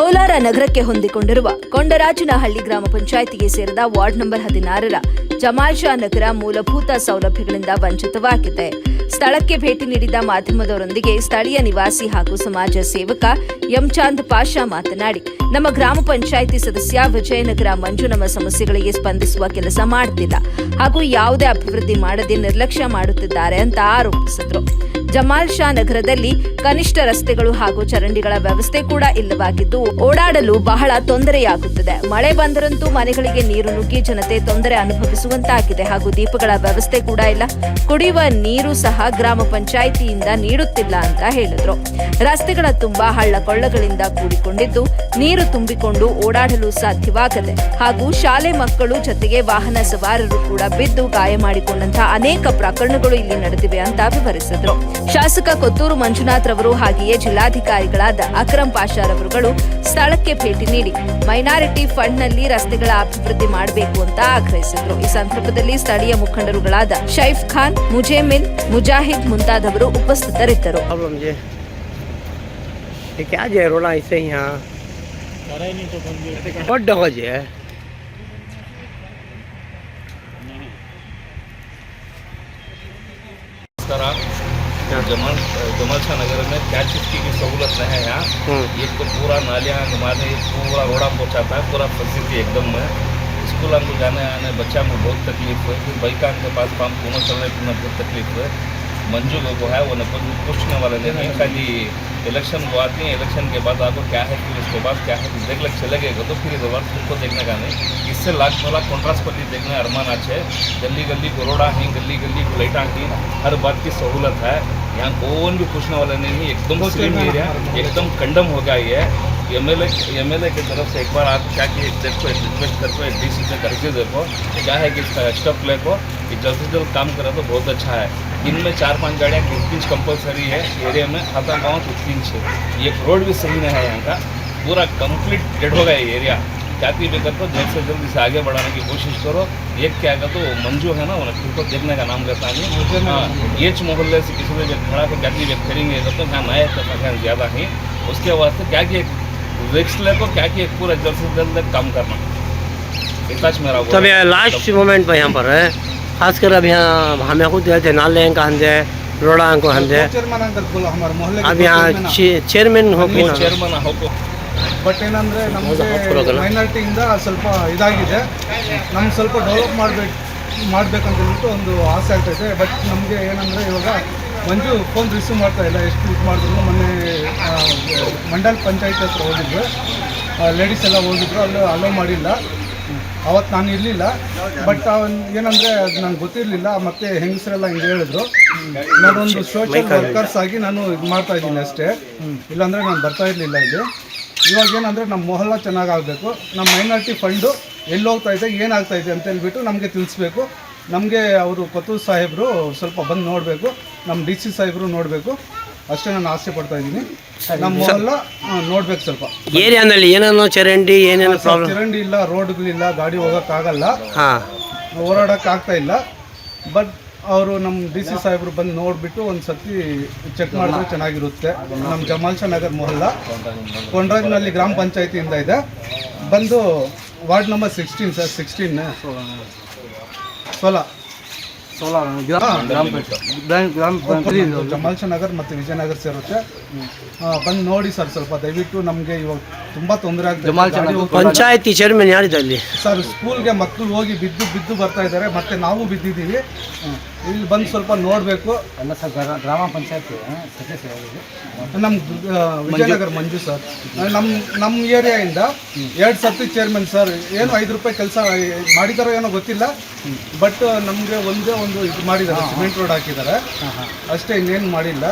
ಕೋಲಾರ ನಗರಕ್ಕೆ ಹೊಂದಿಕೊಂಡಿರುವ ಕೊಂಡರಾಜನಹಳ್ಳಿ ಗ್ರಾಮ ಪಂಚಾಯಿತಿಗೆ ಸೇರಿದ ವಾರ್ಡ್ ನಂಬರ್ 16ರ ಜಮಾಲ್ ಶಾ ನಗರ ಮೂಲಭೂತ ಸೌಲಭ್ಯಗಳಿಂದ ವಂಚಿತವಾಗಿದೆ. ಸ್ಥಳಕ್ಕೆ ಭೇಟಿ ನೀಡಿದ ಮಾಧ್ಯಮದವರೊಂದಿಗೆ ಸ್ಥಳೀಯ ನಿವಾಸಿ ಹಾಗೂ ಸಮಾಜ ಸೇವಕ ಎಂಚಾಂದ್ ಪಾಷಾ ಮಾತನಾಡಿ, ನಮ್ಮ ಗ್ರಾಮ ಪಂಚಾಯಿತಿ ಸದಸ್ಯ ವಿಜಯನಗರ ಮಂಜು ನಮ್ಮ ಸಮಸ್ಯೆಗಳಿಗೆ ಸ್ಪಂದಿಸುವ ಕೆಲಸ ಮಾಡುತ್ತಿಲ್ಲ ಹಾಗೂ ಯಾವುದೇ ಅಭಿವೃದ್ಧಿ ಮಾಡದೆ ನಿರ್ಲಕ್ಷ್ಯ ಮಾಡುತ್ತಿದ್ದಾರೆ ಅಂತ ಆರೋಪಿಸಿದರು. ಜಮಾಲ್ ಶಾ ನಗರದಲ್ಲಿ ಕನಿಷ್ಠ ರಸ್ತೆಗಳು ಹಾಗೂ ಚರಂಡಿಗಳ ವ್ಯವಸ್ಥೆ ಕೂಡ ಇಲ್ಲವಾಗಿದ್ದು ಓಡಾಡಲು ಬಹಳ ತೊಂದರೆಯಾಗುತ್ತದೆ. ಮಳೆ ಬಂದರಂತೂ ಮನೆಗಳಿಗೆ ನೀರು ನುಗ್ಗಿ ಜನತೆ ತೊಂದರೆ ಅನುಭವಿಸುವಂತಾಗಿದೆ ಹಾಗೂ ದೀಪಗಳ ವ್ಯವಸ್ಥೆ ಕೂಡ ಇಲ್ಲ. ಕುಡಿಯುವ ನೀರು ಸಹ ಗ್ರಾಮ ಪಂಚಾಯಿತಿಯಿಂದ ನೀಡುತ್ತಿಲ್ಲ ಅಂತ ಹೇಳಿದ್ರು. ರಸ್ತೆಗಳ ತುಂಬಾ ಹಳ್ಳ ಕೊಳ್ಳಗಳಿಂದ ಕೂಡಿಕೊಂಡಿದ್ದು ನೀರು ತುಂಬಿಕೊಂಡು ಓಡಾಡಲು ಸಾಧ್ಯವಾಗದೆ ಹಾಗೂ ಶಾಲೆ ಮಕ್ಕಳು ಜೊತೆಗೆ ವಾಹನ ಸವಾರರು ಕೂಡ ಬಿದ್ದು ಗಾಯ ಮಾಡಿಕೊಂಡಂತಹ ಅನೇಕ ಪ್ರಕರಣಗಳು ಇಲ್ಲಿ ನಡೆದಿವೆ ಅಂತ ವಿವರಿಸಿದ್ರು. ಶಾಸಕ ಕೊತ್ತೂರು ಮಂಜುನಾಥ್ ರವರು ಹಾಗೆಯೇ ಜಿಲ್ಲಾಧಿಕಾರಿಗಳಾದ ಅಕ್ರಮ್ ಪಾಷಾರವರುಗಳು ಸ್ಥಳಕ್ಕೆ ಭೇಟಿ ನೀಡಿ ಮೈನಾರಿಟಿ ಫಂಡ್ನಲ್ಲಿ ರಸ್ತೆಗಳ ಅಭಿವೃದ್ಧಿ ಮಾಡಬೇಕು ಅಂತ ಆಗ್ರಹಿಸಿದ್ರು. ಈ ಸಂದರ್ಭದಲ್ಲಿ ಸ್ಥಳೀಯ ಮುಖಂಡರುಗಳಾದ ಶೈಫ್ ಖಾನ್, ಮುಜೇಮಿಲ್, ಮುಜಾಹಿದ್ ಮುಂತಾದವರು ಉಪಸ್ಥಿತರಿದ್ದರು. जमाल शाह नगर में क्या चीज़ की सहूलत है यहाँ। एक तो पूरा नालियाँ घुमाने पूरा रोड़ा पहुँचाता है, पूरा फैसिलिटी एकदम है। स्कूल हमको जाने आने बच्चा में बहुत तकलीफ है, फिर बाइक के पास पाम दोनों चलने में बहुत तकलीफ है। मंजू को है वो न पूछने वाले नहीं, खाली इलेक्शन वो आती है, इलेक्शन के बाद आपको क्या है फिर उसके बाद क्या है देख लग चले गए तो फिर इस बार तुमको देखने का नहीं। इससे लाख कॉन्ट्रास्ट पर देखने अरमान अच्छे गली गली को रोड़ा ही, गली गली को लाइटा ही, हर बात की सहूलत है। यहाँ कौन भी पूछने वाला नहीं, एकदम मुस्लिम एरिया एकदम कंडम हो गया है। एमएलए की तरफ से एक बार आप क्या कि देखो रिक्वेस्ट करते हो डीसी से करके देखो क्या है कि इसका स्टेप ले को कि जल्द से जल्द काम करा तो बहुत अच्छा है। इनमें 4-5 गाड़ियाँ 1 इंच कंपलसरी है एरिया में, खाता गाँव 1 इंच है। ये रोड भी सही नहीं है, यहाँ का पूरा कंप्लीट डेड हो गया ये एरिया। जाती भी करते जल्द से जल्द इसे आगे बढ़ाने की कोशिश करो। एक क्या है तो मंजू है ना, उन्हें को देखने का नाम लेता नहीं। ये मोहल्ले से किसी भी खड़ा कर जाती व्यक्त करेंगे तो यहाँ नया संख्या ज़्यादा ही, उसके वास्ते क्या कि रिक्स ले को क्या कि पूरा जल्द से जल्द काम करना इतना मेरा। तब लास्ट मोमेंट पर यहाँ पर है, खासकर अब यहाँ हमें खुद गए थे नाले का हंदे रोड़ा को हंदे, अब यहाँ चेयरमैन हो चेयरमैन हो ಬಟ್ ಏನಂದರೆ ನಮಗೆ ಮೈನಾರಿಟಿಯಿಂದ ಸ್ವಲ್ಪ ಇದಾಗಿದೆ, ನಮ್ಗೆ ಸ್ವಲ್ಪ ಡೆವಲಪ್ ಮಾಡಬೇಕಂತ ಹೇಳ್ಬಿಟ್ಟು ಒಂದು ಆಸೆ ಆಗ್ತಾಯಿದೆ. ಬಟ್ ನಮಗೆ ಏನಂದರೆ ಇವಾಗ ಮಂಜು ಫೋನ್ ರಿಸೀವ್ ಮಾಡ್ತಾ ಇಲ್ಲ, ಎಷ್ಟು ಇದು ಮಾಡಿದ್ರು. ಮೊನ್ನೆ ಮಂಡಲ್ ಪಂಚಾಯತ್ ಹತ್ರ ಹೋಗಿದ್ರು, ಲೇಡೀಸ್ ಎಲ್ಲ ಹೋಗಿದ್ರು, ಅಲೋ ಮಾಡಿಲ್ಲ. ಅವತ್ತು ನಾನು ಇರಲಿಲ್ಲ, ಬಟ್ ಏನಂದರೆ ಅದು ನನಗೆ ಗೊತ್ತಿರಲಿಲ್ಲ. ಮತ್ತು ಹೆಂಗಸರೆಲ್ಲ ಹಿಂಗೆ ಹೇಳಿದ್ರು. ನಾನೊಂದು ಸೋಷಿಯಲ್ ವರ್ಕರ್ಸ್ ಆಗಿ ನಾನು ಇದು ಮಾಡ್ತಾಯಿದ್ದೀನಿ ಅಷ್ಟೇ, ಇಲ್ಲಾಂದರೆ ನಾನು ಬರ್ತಾ ಇರಲಿಲ್ಲ ಇಲ್ಲಿ. ಇವಾಗ ಏನಂದರೆ ನಮ್ಮ ಮೊಹಲ್ಲ ಚೆನ್ನಾಗಾಗಬೇಕು, ನಮ್ಮ ಮೈನಾರಿಟಿ ಫಂಡು ಎಲ್ಲಿ ಹೋಗ್ತಾಯಿದೆ ಏನಾಗ್ತಾಯಿದೆ ಅಂತ ಹೇಳ್ಬಿಟ್ಟು ನಮಗೆ ತಿಳಿಸ್ಬೇಕು. ನಮಗೆ ಅವರು ಕೊತ್ತೂರು ಸಾಹೇಬರು ಸ್ವಲ್ಪ ಬಂದು ನೋಡಬೇಕು, ನಮ್ಮ DC ಸಾಹೇಬರು ನೋಡಬೇಕು, ಅಷ್ಟೇ ನಾನು ಆಸೆ ಪಡ್ತಾ ಇದ್ದೀನಿ. ನಮ್ಮ ಮೊಹಲ್ಲ ನೋಡ್ಬೇಕು. ಸ್ವಲ್ಪ ಏರಿಯಾನಲ್ಲಿ ಏನೇನೋ ಚರಂಡಿ ಏನೇನೋ ಚರಂಡಿ ಇಲ್ಲ, ರೋಡ್ಗಳಿಲ್ಲ, ಗಾಡಿ ಹೋಗೋಕ್ಕಾಗಲ್ಲ, ಓಡಾಡೋಕ್ಕಾಗ್ತಾ ಇಲ್ಲ. ಬಟ್ ಅವರು ನಮ್ಮ DC ಸಾಹೇಬರು ಬಂದು ನೋಡಿಬಿಟ್ಟು ಒಂದು ಸರ್ತಿ ಚೆಕ್ ಮಾಡಿದ್ರೆ ಚೆನ್ನಾಗಿರುತ್ತೆ. ನಮ್ಮ ಜಮಾಲ್ ಶಾ ನಗರ್ ಮೊಹಲ್ಲ ಕೊಂಡ್ರಾಜ್ನಲ್ಲಿ ಗ್ರಾಮ ಪಂಚಾಯತಿಯಿಂದ ಇದೆ, ಬಂದು ward number 16 sir, 16 Jamal Shah Nagar ಮತ್ತು ವಿಜಯನಗರ ಸೇರುತ್ತೆ. ಬಂದು ನೋಡಿ ಸರ್, ಸ್ವಲ್ಪ ದಯವಿಟ್ಟು ನಮಗೆ ಇವಾಗ ತುಂಬ ತೊಂದರೆ ಆಗ್ತದೆ. ಪಂಚಾಯತಿ ಚೇರ್ಮನ್ ಯಾರಿದೆ ಸರ್? ಸ್ಕೂಲ್ಗೆ ಮಕ್ಕಳು ಹೋಗಿ ಬಿದ್ದು ಬರ್ತಾ ಇದ್ದಾರೆ, ಮತ್ತು ನಾವು ಬಿದ್ದಿದ್ದೀವಿ. ಇಲ್ಲಿ ಬಂದು ಸ್ವಲ್ಪ ನೋಡಬೇಕು. ಅಲ್ಲ ಸರ್, ಗ್ರಾಮ ಪಂಚಾಯತಿ ನಮ್ಮ ವಿಜಯನಗರ ಮಂಜು ಸರ್, ನಮ್ಮ ಏರಿಯಾಯಿಂದ 2 ಸರ್ತಿ ಚೇರ್ಮನ್ ಸರ್. ಏನು 5 ರೂಪಾಯಿ ಕೆಲಸ ಮಾಡಿದಾರೋ ಏನೋ ಗೊತ್ತಿಲ್ಲ, ಬಟ್ ನಮಗೆ ಒಂದೇ ಒಂದು ಇದು ಮಾಡಿದ್ದಾರೆ, ಸಿಮೆಂಟ್ ರೋಡ್ ಹಾಕಿದ್ದಾರೆ ಅಷ್ಟೇ, ಇನ್ನೇನು ಮಾಡಿಲ್ಲ.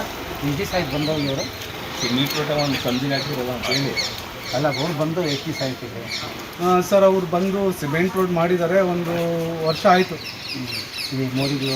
ನಿಜ ಸಾಯ್ತು ಬಂದವರು ಇವರು ಸಿಮೆಂಟ್ ರೋಡ್ ಒಂದು ಸಂದಿನ ಹಾಕಿರೋದು ಅಂತ ಹೇಳಿ ಅಲ್ಲ, ಅವ್ರು ಬಂದು 80 ಸಾಯ್ತಿದೆ ಸರ್. ಅವ್ರು ಬಂದು ಸಿಮೆಂಟ್ ರೋಡ್ ಮಾಡಿದ್ದಾರೆ, 1 ವರ್ಷ ಆಯಿತು. ಈ ಮೋದಿದು